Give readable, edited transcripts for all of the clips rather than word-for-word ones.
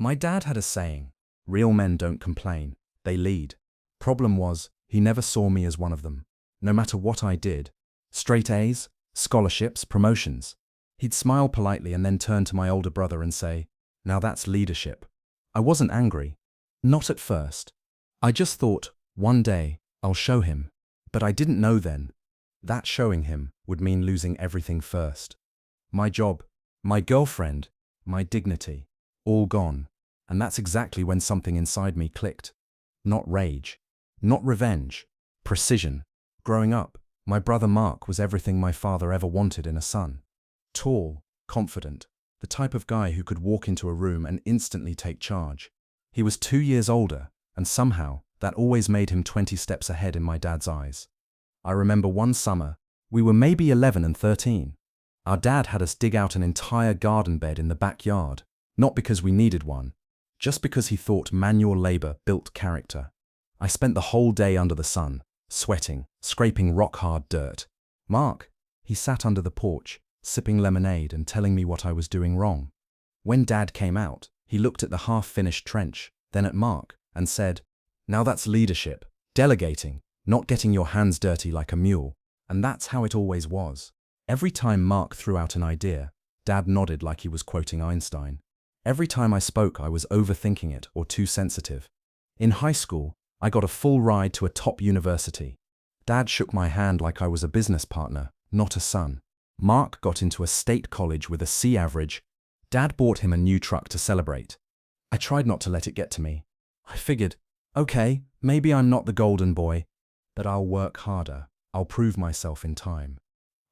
My dad had a saying, real men don't complain, they lead. Problem was, he never saw me as one of them. No matter what I did, straight A's, scholarships, promotions, he'd smile politely and then turn to my older brother and say, "Now that's leadership." I wasn't angry. Not at first. I just thought, one day, I'll show him. But I didn't know then that showing him would mean losing everything first. My job, my girlfriend, my dignity, all gone. And that's exactly when something inside me clicked. Not rage, not revenge, precision. Growing up, my brother Mark was everything my father ever wanted in a son. Tall, confident, the type of guy who could walk into a room and instantly take charge. He was 2 years older, and somehow, that always made him 20 steps ahead in my dad's eyes. I remember one summer, we were maybe 11 and 13. Our dad had us dig out an entire garden bed in the backyard, not because we needed one, just because he thought manual labor built character. I spent the whole day under the sun, sweating, scraping rock-hard dirt. Mark, he sat under the porch, sipping lemonade and telling me what I was doing wrong. When Dad came out, he looked at the half-finished trench, then at Mark, and said, "Now that's leadership, delegating, not getting your hands dirty like a mule." And that's how it always was. Every time Mark threw out an idea, Dad nodded like he was quoting Einstein. Every time I spoke, I was overthinking it or too sensitive. In high school, I got a full ride to a top university. Dad shook my hand like I was a business partner, not a son. Mark got into a state college with a C average. Dad bought him a new truck to celebrate. I tried not to let it get to me. I figured, okay, maybe I'm not the golden boy, but I'll work harder. I'll prove myself in time.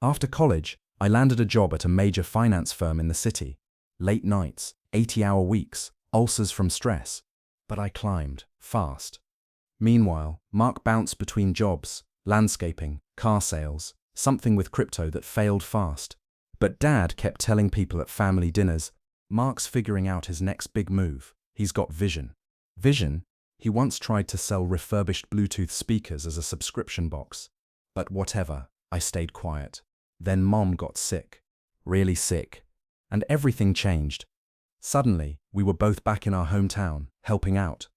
After college, I landed a job at a major finance firm in the city. Late nights, 80-hour weeks, ulcers from stress. But I climbed, fast. Meanwhile, Mark bounced between jobs, landscaping, car sales, something with crypto that failed fast. But Dad kept telling people at family dinners, "Mark's figuring out his next big move. He's got vision." Vision? He once tried to sell refurbished Bluetooth speakers as a subscription box. But whatever, I stayed quiet. Then Mom got sick. Really sick. And everything changed. Suddenly, we were both back in our hometown, helping out.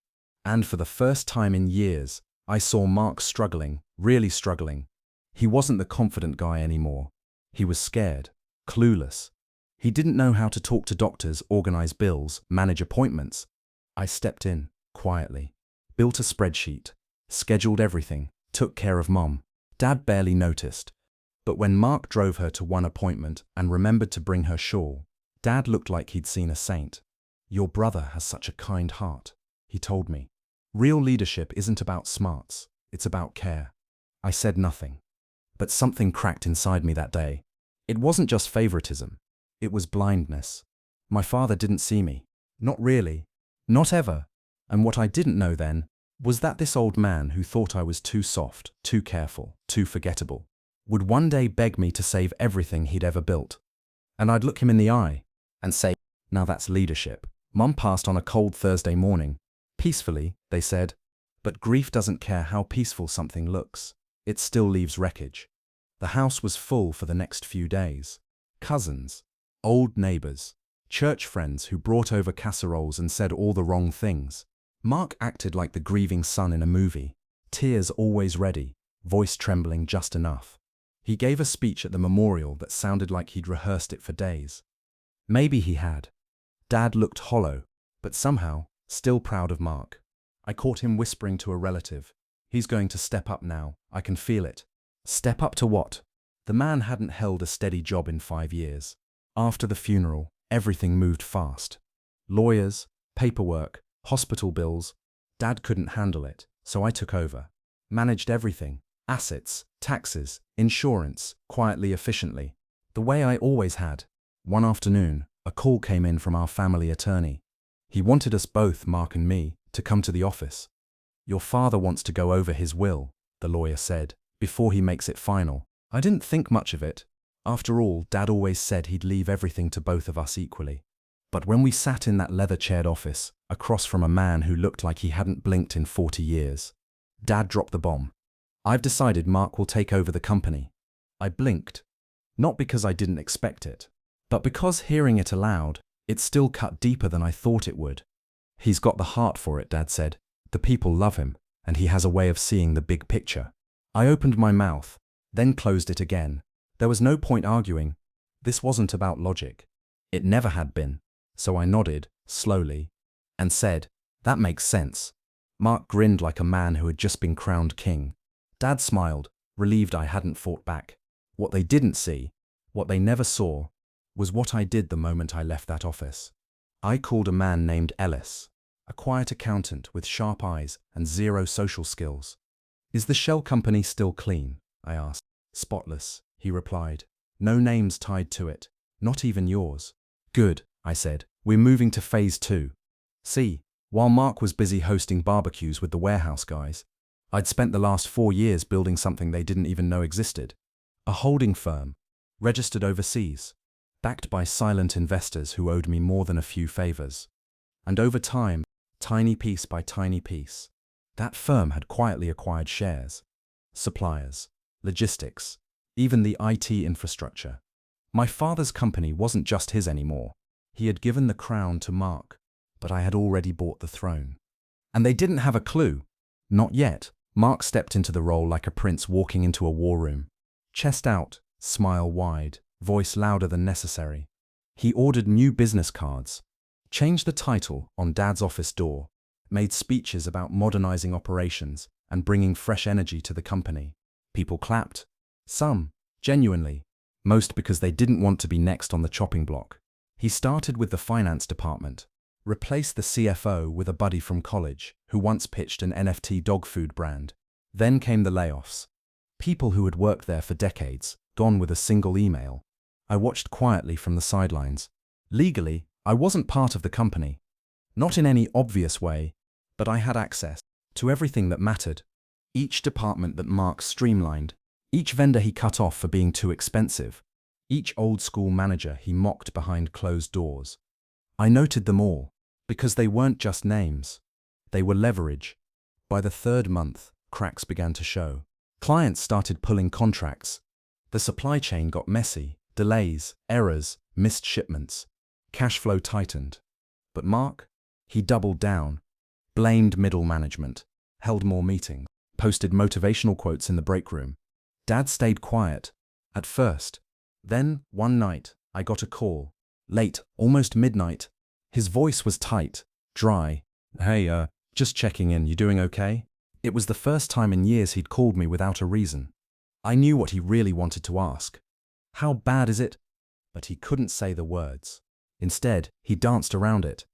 And for the first time in years, I saw Mark struggling, really struggling. He wasn't the confident guy anymore. He was scared, clueless. He didn't know how to talk to doctors, organize bills, manage appointments. I stepped in, quietly, built a spreadsheet, scheduled everything, took care of Mom. Dad barely noticed. But when Mark drove her to one appointment and remembered to bring her shawl, Dad looked like he'd seen a saint. "Your brother has such a kind heart," he told me. "Real leadership isn't about smarts, it's about care." I said nothing. But something cracked inside me that day. It wasn't just favoritism. It was blindness. My father didn't see me. Not really. Not ever. And what I didn't know then was that this old man who thought I was too soft, too careful, too forgettable, would one day beg me to save everything he'd ever built. And I'd look him in the eye and say, "Now that's leadership." Mom passed on a cold Thursday morning. Peacefully, they said. But grief doesn't care how peaceful something looks. It still leaves wreckage. The house was full for the next few days. Cousins, old neighbors, church friends who brought over casseroles and said all the wrong things. Mark acted like the grieving son in a movie, tears always ready, voice trembling just enough. He gave a speech at the memorial that sounded like he'd rehearsed it for days. Maybe he had. Dad looked hollow, but somehow still proud of Mark. I caught him whispering to a relative, "He's going to step up now, I can feel it." Step up to what? The man hadn't held a steady job in 5 years. After the funeral, everything moved fast. Lawyers, paperwork, hospital bills. Dad couldn't handle it, so I took over. Managed everything. Assets, taxes, insurance, quietly, efficiently. The way I always had. One afternoon, a call came in from our family attorney. He wanted us both, Mark and me, to come to the office. "Your father wants to go over his will," the lawyer said, "before he makes it final." I didn't think much of it. After all, Dad always said he'd leave everything to both of us equally. But when we sat in that leather-chaired office, across from a man who looked like he hadn't blinked in 40 years, Dad dropped the bomb. "I've decided Mark will take over the company." I blinked. Not because I didn't expect it, but because hearing it aloud, it still cut deeper than I thought it would. He's got the heart for it, Dad said. The people love him, and he has a way of seeing the big picture. I opened my mouth, then closed it again. There was no point arguing. This wasn't about logic. It never had been. So I nodded, slowly, and said, "That makes sense." Mark grinned like a man who had just been crowned king. Dad smiled, relieved I hadn't fought back. What they didn't see, what they never saw, was what I did the moment I left that office. I called a man named Ellis, a quiet accountant with sharp eyes and zero social skills. "Is the shell company still clean?" I asked. "Spotless," he replied. "No names tied to it, not even yours." "Good," I said. "We're moving to phase 2. See, while Mark was busy hosting barbecues with the warehouse guys, I'd spent the last 4 years building something they didn't even know existed. A holding firm, registered overseas, backed by silent investors who owed me more than a few favors. And over time, tiny piece by tiny piece, that firm had quietly acquired shares, suppliers, logistics, even the IT infrastructure. My father's company wasn't just his anymore. He had given the crown to Mark, but I had already bought the throne. And they didn't have a clue. Not yet. Mark stepped into the role like a prince walking into a war room. Chest out, smile wide, voice louder than necessary. He ordered new business cards, changed the title on Dad's office door, made speeches about modernizing operations and bringing fresh energy to the company. People clapped. Some, genuinely. Most because they didn't want to be next on the chopping block. He started with the finance department, replaced the CFO with a buddy from college who once pitched an NFT dog food brand. Then came the layoffs. People who had worked there for decades, gone with a single email. I watched quietly from the sidelines. Legally, I wasn't part of the company. Not in any obvious way, but I had access to everything that mattered. Each department that Mark streamlined, each vendor he cut off for being too expensive, each old-school manager he mocked behind closed doors. I noted them all, because they weren't just names. They were leverage. By the 3rd month, cracks began to show. Clients started pulling contracts. The supply chain got messy. Delays, errors, missed shipments. Cash flow tightened. But Mark? He doubled down. Blamed middle management. Held more meetings. Posted motivational quotes in the break room. Dad stayed quiet. At first. Then, one night, I got a call. Late, almost midnight. His voice was tight, dry. "Hey, just checking in, you doing okay?" It was the first time in years he'd called me without a reason. I knew what he really wanted to ask. "How bad is it?" But he couldn't say the words. Instead, he danced around it.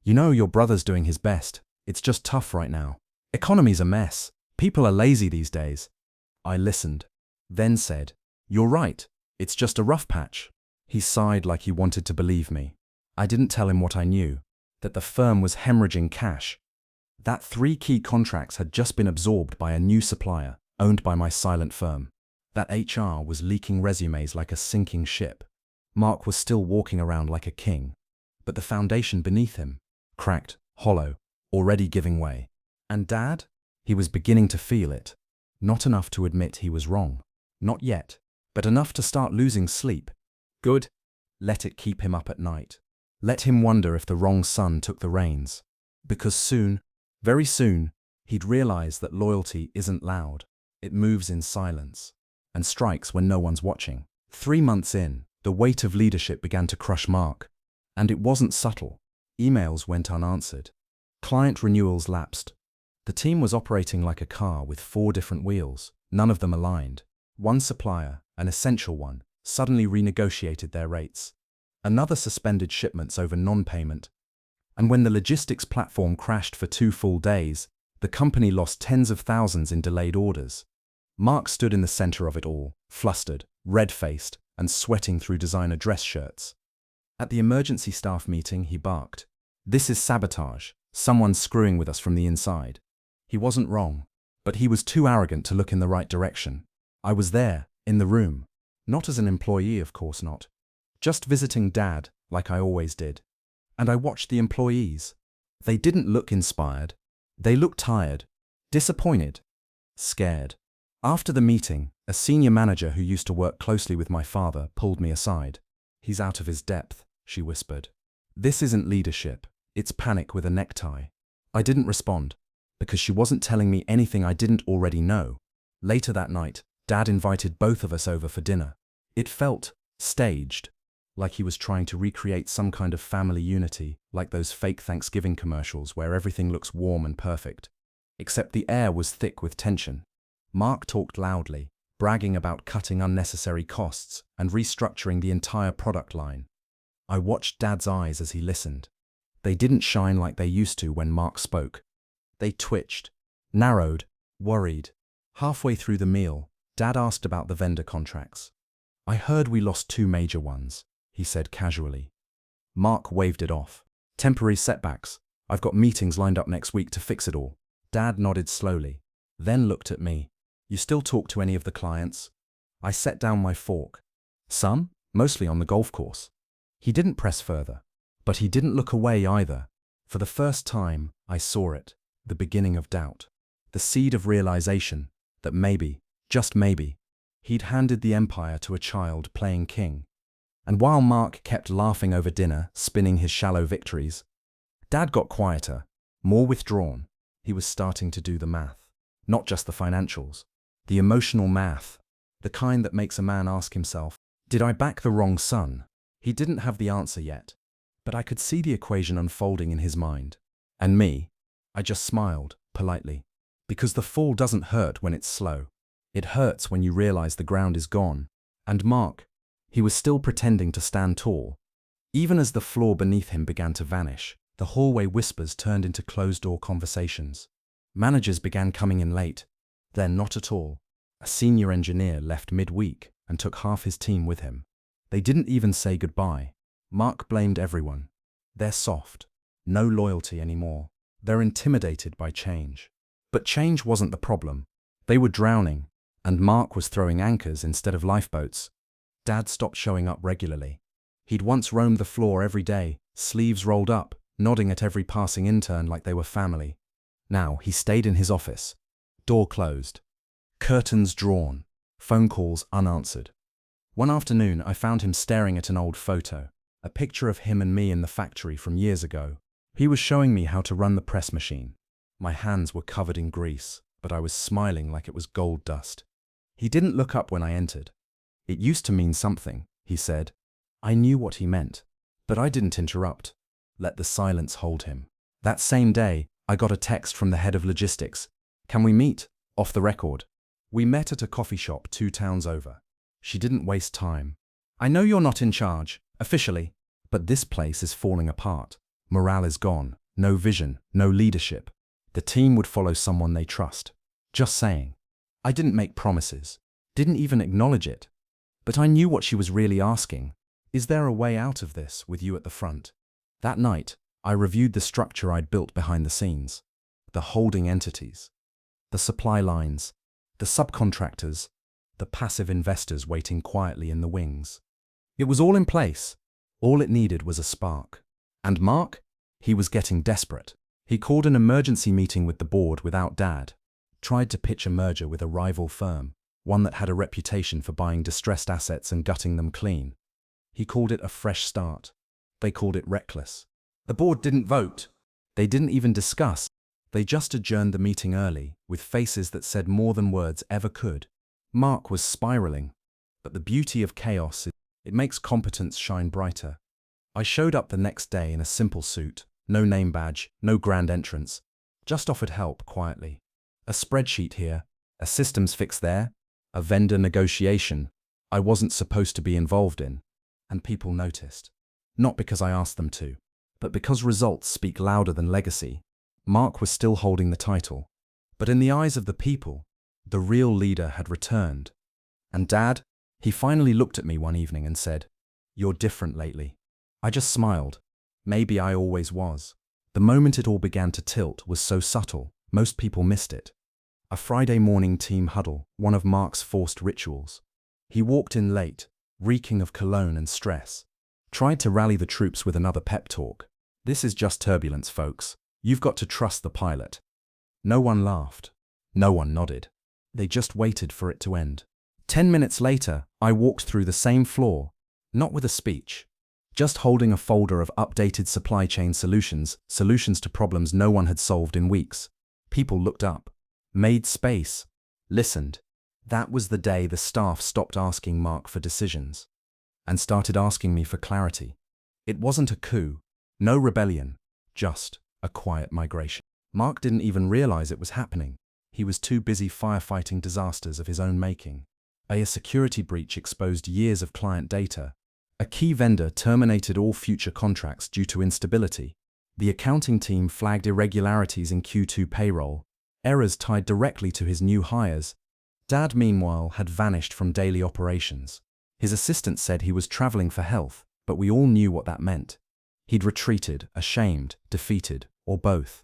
"You know, your brother's doing his best. It's just tough right now. Economy's a mess. People are lazy these days." I listened, then said, "You're right. It's just a rough patch." He sighed like he wanted to believe me. I didn't tell him what I knew, that the firm was hemorrhaging cash. That 3 key contracts had just been absorbed by a new supplier, owned by my silent firm. That HR was leaking resumes like a sinking ship. Mark was still walking around like a king, but the foundation beneath him, cracked, hollow, already giving way. And Dad? He was beginning to feel it. Not enough to admit he was wrong. Not yet, but enough to start losing sleep. Good. Let it keep him up at night. Let him wonder if the wrong son took the reins. Because soon, very soon, he'd realize that loyalty isn't loud. It moves in silence and strikes when no one's watching. 3 months in, the weight of leadership began to crush Mark. And it wasn't subtle. Emails went unanswered. Client renewals lapsed. The team was operating like a car with 4 different wheels, none of them aligned. One supplier, an essential one, suddenly renegotiated their rates. Another suspended shipments over non-payment. And when the logistics platform crashed for 2 full days, the company lost tens of thousands in delayed orders. Mark stood in the center of it all, flustered, red-faced, and sweating through designer dress shirts. At the emergency staff meeting, he barked, "This is sabotage. Someone's screwing with us from the inside." He wasn't wrong, but he was too arrogant to look in the right direction. I was there, in the room. Not as an employee, of course not. Just visiting Dad, like I always did. And I watched the employees. They didn't look inspired. They looked tired, disappointed, scared. After the meeting, a senior manager who used to work closely with my father pulled me aside. "He's out of his depth," she whispered. "This isn't leadership. It's panic with a necktie. I didn't respond, because she wasn't telling me anything I didn't already know. Later that night, Dad invited both of us over for dinner. It felt staged, like he was trying to recreate some kind of family unity, like those fake Thanksgiving commercials where everything looks warm and perfect. Except the air was thick with tension. Mark talked loudly, bragging about cutting unnecessary costs and restructuring the entire product line. I watched Dad's eyes as he listened. They didn't shine like they used to when Mark spoke. They twitched, narrowed, worried. Halfway through the meal, Dad asked about the vendor contracts. I heard we lost 2 major ones, he said casually. Mark waved it off. Temporary setbacks. I've got meetings lined up next week to fix it all. Dad nodded slowly, then looked at me. You still talk to any of the clients? I set down my fork. Some, mostly on the golf course. He didn't press further, but he didn't look away either. For the first time, I saw it, the beginning of doubt, the seed of realization that maybe, just maybe, he'd handed the empire to a child playing king. And while Mark kept laughing over dinner, spinning his shallow victories, Dad got quieter, more withdrawn. He was starting to do the math, not just the financials, the emotional math, the kind that makes a man ask himself, did I back the wrong son? He didn't have the answer yet, but I could see the equation unfolding in his mind. And me, I just smiled, politely, because the fall doesn't hurt when it's slow. It hurts when you realize the ground is gone. And Mark, he was still pretending to stand tall. Even as the floor beneath him began to vanish, the hallway whispers turned into closed-door conversations. Managers began coming in late, then not at all. A senior engineer left mid-week and took half his team with him. They didn't even say goodbye. Mark blamed everyone. They're soft. No loyalty anymore. They're intimidated by change. But change wasn't the problem. They were drowning, and Mark was throwing anchors instead of lifeboats. Dad stopped showing up regularly. He'd once roamed the floor every day, sleeves rolled up, nodding at every passing intern like they were family. Now he stayed in his office. Door closed. Curtains drawn. Phone calls unanswered. One afternoon I found him staring at an old photo, a picture of him and me in the factory from years ago. He was showing me how to run the press machine. My hands were covered in grease, but I was smiling like it was gold dust. He didn't look up when I entered. It used to mean something, he said. I knew what he meant, but I didn't interrupt. Let the silence hold him. That same day, I got a text from the head of logistics. Can we meet? Off the record. We met at a coffee shop 2 towns over. She didn't waste time. I know you're not in charge, officially, but this place is falling apart. Morale is gone. No vision, no leadership. The team would follow someone they trust. Just saying. I didn't make promises. Didn't even acknowledge it. But I knew what she was really asking. Is there a way out of this with you at the front? That night, I reviewed the structure I'd built behind the scenes. The holding entities. The supply lines. The subcontractors. The passive investors waiting quietly in the wings. It was all in place. All it needed was a spark. And Mark? He was getting desperate. He called an emergency meeting with the board without Dad. Tried to pitch a merger with a rival firm, one that had a reputation for buying distressed assets and gutting them clean. He called it a fresh start. They called it reckless. The board didn't vote. They didn't even discuss. They just adjourned the meeting early, with faces that said more than words ever could. Mark was spiraling. But the beauty of chaos is it makes competence shine brighter. I showed up the next day in a simple suit, no name badge, no grand entrance. Just offered help quietly. A spreadsheet here, a systems fix there, a vendor negotiation I wasn't supposed to be involved in. And people noticed. Not because I asked them to, but because results speak louder than legacy. Mark was still holding the title. But in the eyes of the people, the real leader had returned. And Dad, he finally looked at me one evening and said, "You're different lately." I just smiled. Maybe I always was. The moment it all began to tilt was so subtle, most people missed it. A Friday morning team huddle, one of Mark's forced rituals. He walked in late, reeking of cologne and stress. Tried to rally the troops with another pep talk. This is just turbulence, folks. You've got to trust the pilot. No one laughed. No one nodded. They just waited for it to end. 10 minutes later, I walked through the same floor, not with a speech, just holding a folder of updated supply chain solutions, solutions to problems no one had solved in weeks. People looked up, made space, listened. That was the day the staff stopped asking Mark for decisions and started asking me for clarity. It wasn't a coup, no rebellion, just a quiet migration. Mark didn't even realize it was happening. He was too busy firefighting disasters of his own making. A security breach exposed years of client data. A key vendor terminated all future contracts due to instability. The accounting team flagged irregularities in Q2 payroll, errors tied directly to his new hires. Dad, meanwhile, had vanished from daily operations. His assistant said he was traveling for health, but we all knew what that meant. He'd retreated, ashamed, defeated, or both.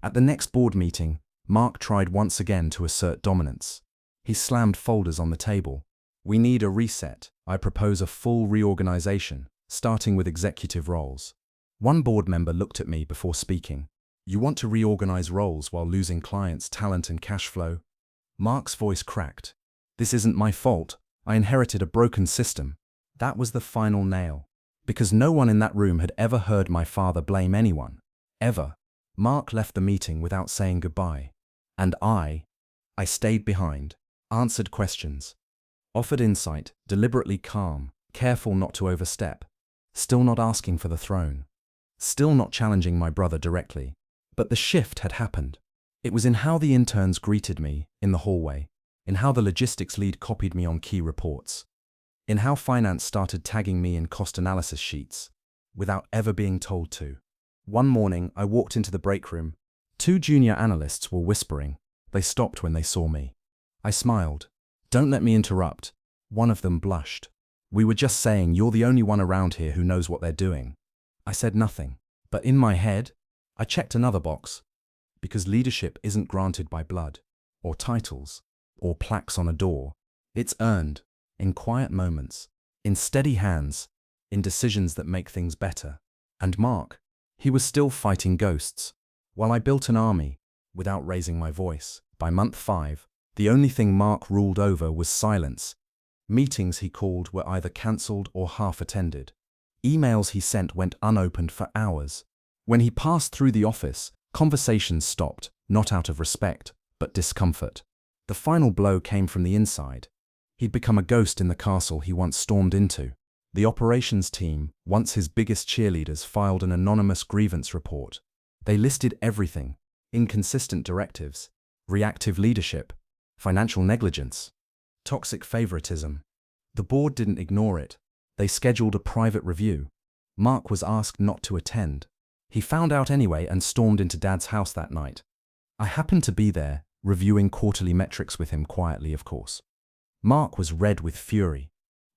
At the next board meeting, Mark tried once again to assert dominance. He slammed folders on the table. We need a reset. I propose a full reorganization, starting with executive roles. One board member looked at me before speaking. You want to reorganize roles while losing clients, talent, and cash flow? Mark's voice cracked. This isn't my fault. I inherited a broken system. That was the final nail. Because no one in that room had ever heard my father blame anyone. Ever. Mark left the meeting without saying goodbye. And I stayed behind, answered questions, offered insight, deliberately calm, careful not to overstep, still not asking for the throne, still not challenging my brother directly. But the shift had happened. It was in how the interns greeted me in the hallway, in how the logistics lead copied me on key reports, in how finance started tagging me in cost analysis sheets, without ever being told to. One morning, I walked into the break room. 2 junior analysts were whispering. They stopped when they saw me. I smiled. Don't let me interrupt. One of them blushed. We were just saying you're the only one around here who knows what they're doing. I said nothing, but in my head, I checked another box. Because leadership isn't granted by blood, or titles, or plaques on a door. It's earned, in quiet moments, in steady hands, in decisions that make things better. And Mark, he was still fighting ghosts, while I built an army, without raising my voice. By month 5, the only thing Mark ruled over was silence. Meetings he called were either cancelled or half attended. Emails he sent went unopened for hours. When he passed through the office, conversations stopped, not out of respect, but discomfort. The final blow came from the inside. He'd become a ghost in the castle he once stormed into. The operations team, once his biggest cheerleaders, filed an anonymous grievance report. They listed everything: inconsistent directives, reactive leadership, financial negligence, toxic favoritism. The board didn't ignore it. They scheduled a private review. Mark was asked not to attend. He found out anyway and stormed into Dad's house that night. I happened to be there, reviewing quarterly metrics with him quietly, of course. Mark was red with fury.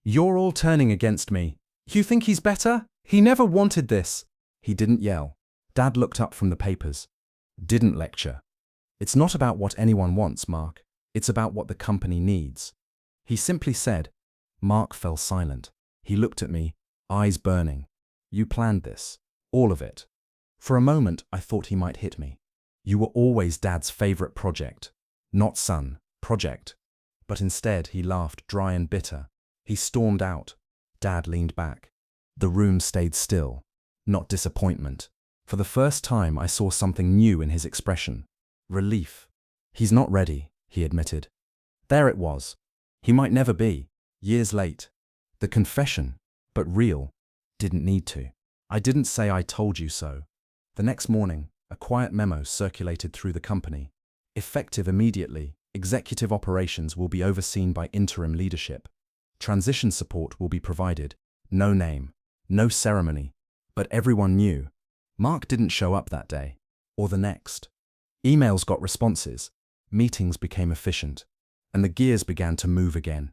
You're all turning against me. You think he's better? He never wanted this. He didn't yell. Dad looked up from the papers. Didn't lecture. It's not about what anyone wants, Mark. It's about what the company needs. He simply said. Mark fell silent. He looked at me, eyes burning. You planned this. All of it. For a moment, I thought he might hit me. You were always Dad's favorite project. Not son, project. But instead, he laughed, dry and bitter. He stormed out. Dad leaned back. The room stayed still. Not disappointment. For the first time, I saw something new in his expression. Relief. He's not ready, he admitted. There it was. He might never be. Years late. The confession, but real, didn't need to. I didn't say I told you so. The next morning, a quiet memo circulated through the company. Effective immediately, executive operations will be overseen by interim leadership. Transition support will be provided. No name, no ceremony. But everyone knew. Mark didn't show up that day, or the next. Emails got responses. Meetings became efficient. And the gears began to move again.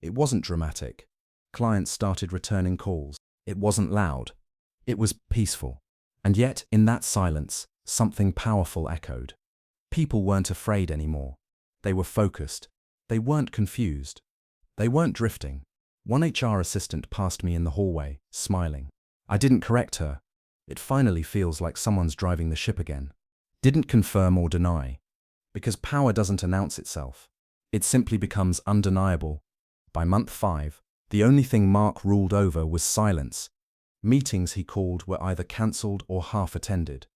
It wasn't dramatic. Clients started returning calls. It wasn't loud. It was peaceful. And yet, in that silence, something powerful echoed. People weren't afraid anymore. They were focused. They weren't confused. They weren't drifting. One HR assistant passed me in the hallway, smiling. I didn't correct her. It finally feels like someone's driving the ship again. Didn't confirm or deny. Because power doesn't announce itself. It simply becomes undeniable. By month 5, the only thing Mark ruled over was silence. Meetings he called were either cancelled or half attended.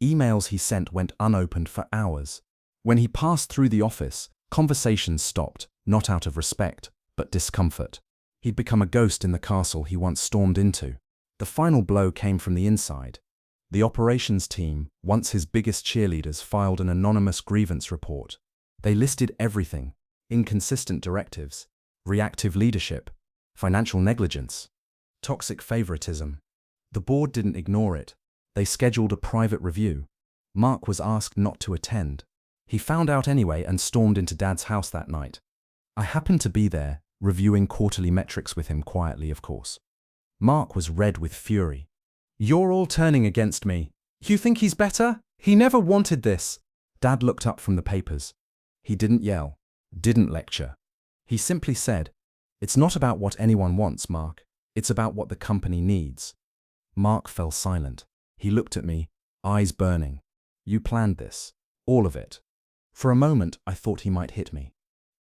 Emails he sent went unopened for hours. When he passed through the office, conversations stopped, not out of respect, but discomfort. He'd become a ghost in the castle he once stormed into. The final blow came from the inside. The operations team, once his biggest cheerleaders, filed an anonymous grievance report. They listed everything: inconsistent directives, reactive leadership, financial negligence, toxic favoritism. The board didn't ignore it. They scheduled a private review. Mark was asked not to attend. He found out anyway and stormed into Dad's house that night. I happened to be there, reviewing quarterly metrics with him quietly, of course. Mark was red with fury. "You're all turning against me. You think he's better? He never wanted this." Dad looked up from the papers. He didn't yell, didn't lecture. He simply said, "It's not about what anyone wants, Mark. It's about what the company needs." Mark fell silent. He looked at me, eyes burning. "You planned this. All of it." For a moment, I thought he might hit me.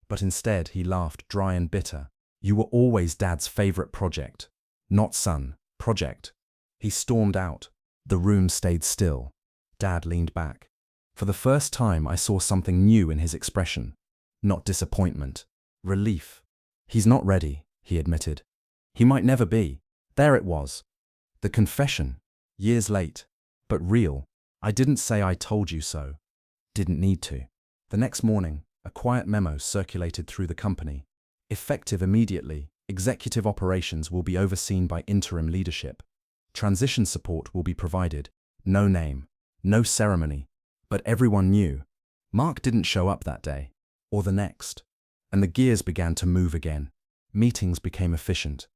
But instead, he laughed, dry and bitter. "You were always Dad's favorite project. Not son, project." He stormed out. The room stayed still. Dad leaned back. For the first time, I saw something new in his expression. Not disappointment, relief. "He's not ready," he admitted. "He might never be." There it was. The confession. Years late. But real. I didn't say "I told you so." Didn't need to. The next morning, a quiet memo circulated through the company. "Effective immediately, executive operations will be overseen by interim leadership. Transition support will be provided. No name, no ceremony." But everyone knew. Mark didn't show up that day, or the next. And the gears began to move again. Meetings became efficient.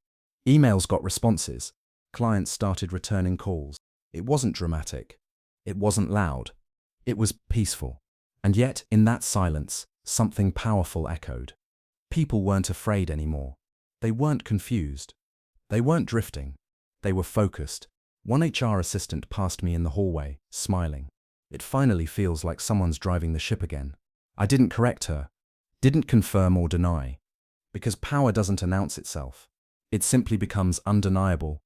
Emails got responses. Clients started returning calls. It wasn't dramatic. It wasn't loud. It was peaceful. And yet, in that silence, something powerful echoed. People weren't afraid anymore. They weren't confused. They weren't drifting. They were focused. One HR assistant passed me in the hallway, smiling. "It finally feels like someone's driving the ship again." I didn't correct her, didn't confirm or deny. Because power doesn't announce itself. It simply becomes undeniable.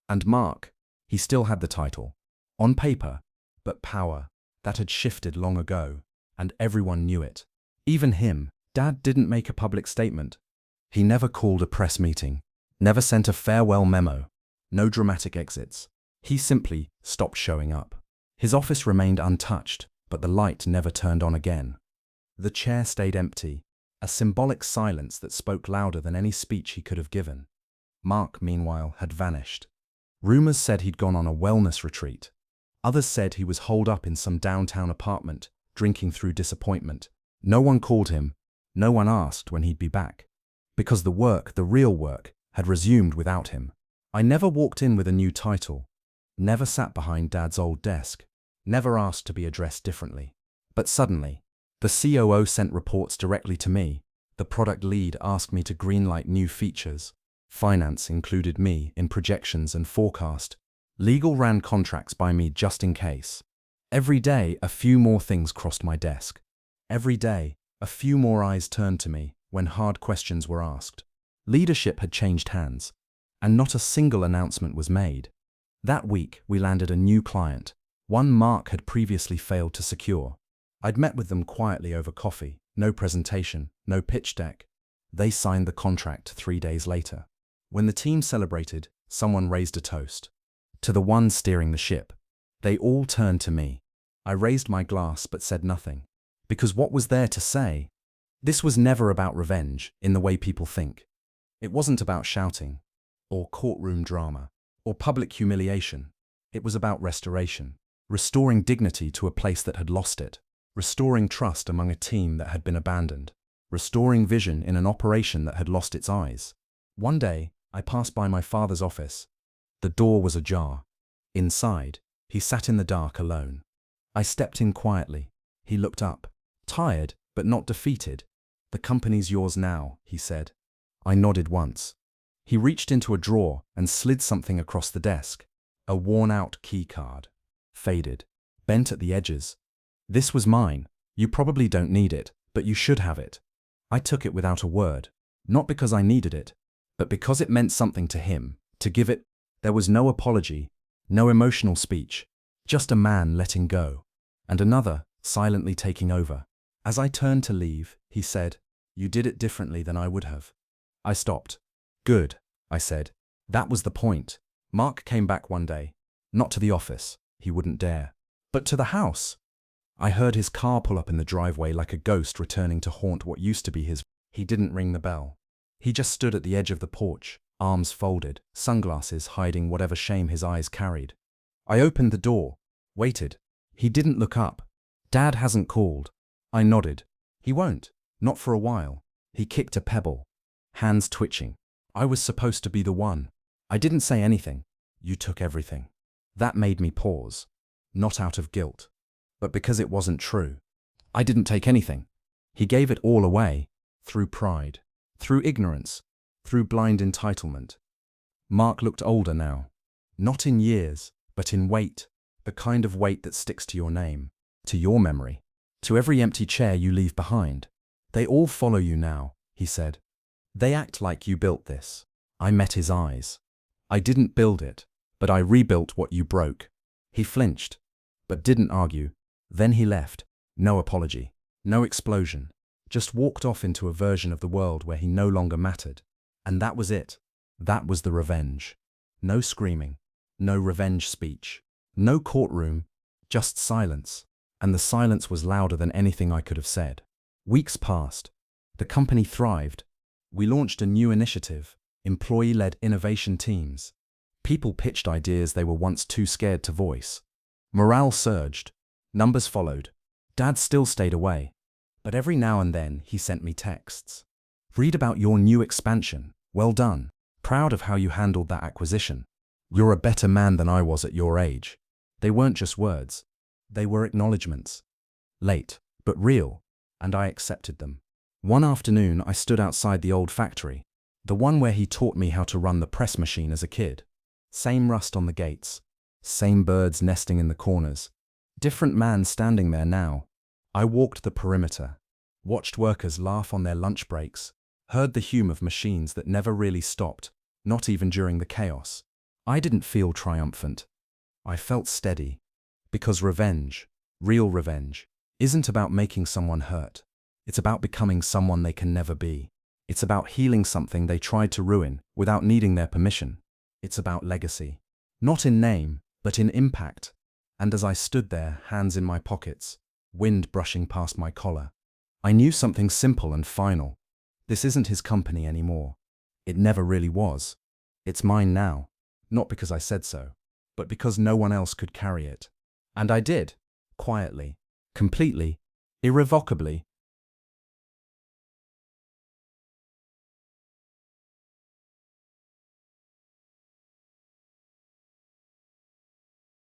And Mark, he still had the title. On paper, but power, that had shifted long ago. And everyone knew it. Even him. Dad didn't make a public statement. He never called a press meeting. Never sent a farewell memo. No dramatic exits. He simply stopped showing up. His office remained untouched, but the light never turned on again. The chair stayed empty, a symbolic silence that spoke louder than any speech he could have given. Mark, meanwhile, had vanished. Rumors said he'd gone on a wellness retreat. Others said he was holed up in some downtown apartment, drinking through disappointment. No one called him. No one asked when he'd be back. Because the work, the real work, had resumed without him. I never walked in with a new title. Never sat behind Dad's old desk. Never asked to be addressed differently. But suddenly, the COO sent reports directly to me. The product lead asked me to greenlight new features. Finance included me in projections and forecast. Legal ran contracts by me just in case. Every day, a few more things crossed my desk. Every day, a few more eyes turned to me when hard questions were asked. Leadership had changed hands, and not a single announcement was made. That week, we landed a new client, one Mark had previously failed to secure. I'd met with them quietly over coffee, no presentation, no pitch deck. They signed the contract 3 days later. When the team celebrated, someone raised a toast. To the one steering the ship. They all turned to me. I raised my glass but said nothing. Because what was there to say? This was never about revenge, in the way people think. It wasn't about shouting, or courtroom drama, or public humiliation. It was about restoration. Restoring dignity to a place that had lost it. Restoring trust among a team that had been abandoned. Restoring vision in an operation that had lost its eyes. One day, I passed by my father's office. The door was ajar. Inside, he sat in the dark alone. I stepped in quietly. He looked up. Tired, but not defeated. "The company's yours now," he said. I nodded once. He reached into a drawer and slid something across the desk. A worn-out key card. Faded. Bent at the edges. "This was mine. You probably don't need it, but you should have it." I took it without a word. Not because I needed it, but because it meant something to him. To give it, There was no apology, no emotional speech, just a man letting go, and another silently taking over. As I turned to leave, he said, "You did it differently than I would have." I stopped. "Good," I said. That was the point. Mark came back one day. Not to the office, he wouldn't dare, but to the house. I heard his car pull up in the driveway like a ghost returning to haunt what used to be his. He didn't ring the bell. He just stood at the edge of the porch, arms folded, sunglasses hiding whatever shame his eyes carried. I opened the door, waited. He didn't look up. "Dad hasn't called." I nodded. "He won't, not for a while." He kicked a pebble, hands twitching. I was supposed to be the one. I didn't say anything. "You took everything." That made me pause, not out of guilt, but because it wasn't true. I didn't take anything. He gave it all away, through pride, through ignorance, through blind entitlement. Mark looked older now, not in years, but in weight, the kind of weight that sticks to your name, to your memory, to every empty chair you leave behind. "They all follow you now," he said. "They act like you built this." I met his eyes. "I didn't build it, but I rebuilt what you broke." He flinched, but didn't argue. Then he left. No apology, no explosion. Just walked off into a version of the world where he no longer mattered. And that was it. That was the revenge. No screaming, no revenge speech, no courtroom, just silence. And the silence was louder than anything I could have said. Weeks passed. The company thrived. We launched a new initiative, employee-led innovation teams. People pitched ideas they were once too scared to voice. Morale surged. Numbers followed. Dad still stayed away. But every now and then he sent me texts. "Read about your new expansion. Well done. Proud of how you handled that acquisition. You're a better man than I was at your age." They weren't just words. They were acknowledgements. Late, but real, and I accepted them. One afternoon I stood outside the old factory, the one where he taught me how to run the press machine as a kid. Same rust on the gates, same birds nesting in the corners. Different man standing there now. I walked the perimeter, watched workers laugh on their lunch breaks, heard the hum of machines that never really stopped, not even during the chaos. I didn't feel triumphant. I felt steady. Because revenge, real revenge, isn't about making someone hurt. It's about becoming someone they can never be. It's about healing something they tried to ruin without needing their permission. It's about legacy. Not in name, but in impact. And as I stood there, hands in my pockets, wind brushing past my collar, I knew something simple and final. This isn't his company anymore. It never really was. It's mine now. Not because I said so, but because no one else could carry it. And I did. Quietly. Completely. Irrevocably.